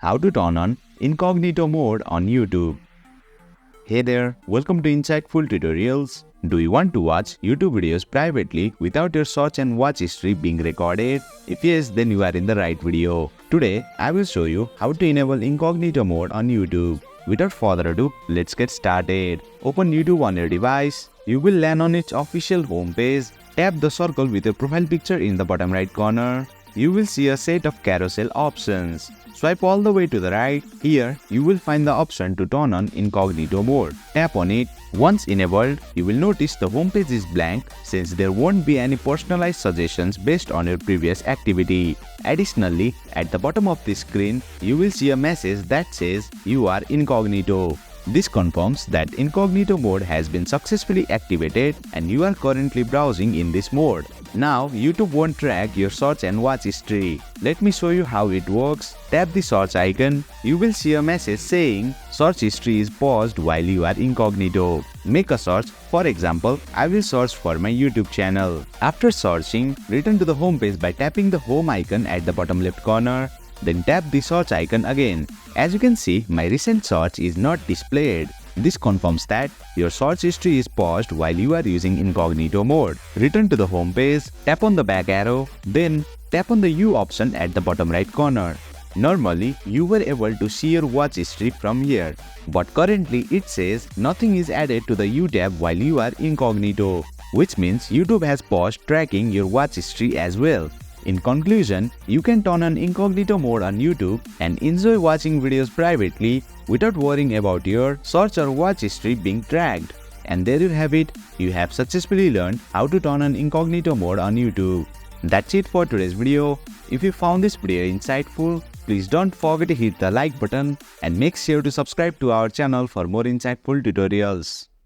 how to turn on Incognito Mode on YouTube. Hey there, welcome to Insightful Tutorials. Do you want to watch YouTube videos privately without your search and watch history being recorded? If yes, then you are in the right video. Today, I will show you how to enable Incognito Mode on YouTube. Without further ado, let's get started. Open YouTube on your device. You will land on its official homepage. Tap the circle with your profile picture in the bottom right corner. You will see a set of carousel options. Swipe all the way to the right. Here, you will find the option to turn on Incognito Mode. Tap on it. Once enabled, you will notice the homepage is blank since there won't be any personalized suggestions based on your previous activity. Additionally, at the bottom of the screen, you will see a message that says you are incognito. This confirms that Incognito Mode has been successfully activated and you are currently browsing in this mode. Now, YouTube won't track your search and watch history. Let me show you how it works. Tap the search icon. You will see a message saying search history is paused while you are incognito. Make a search. For example, I will search for my YouTube channel. After searching, return to the home page by tapping the home icon at the bottom left corner. Then tap the search icon again. As you can see, my recent search is not displayed. This confirms that your search history is paused while you are using Incognito Mode. Return to the home page, tap on the back arrow, then tap on the U option at the bottom right corner. Normally, you were able to see your watch history from here, but currently it says nothing is added to the U tab while you are incognito, which means YouTube has paused tracking your watch history as well. In conclusion, you can turn on Incognito Mode on YouTube and enjoy watching videos privately without worrying about your search or watch history being tracked. And there you have it, you have successfully learned how to turn on Incognito Mode on YouTube. That's it for today's video. If you found this video insightful, please don't forget to hit the like button and make sure to subscribe to our channel for more insightful tutorials.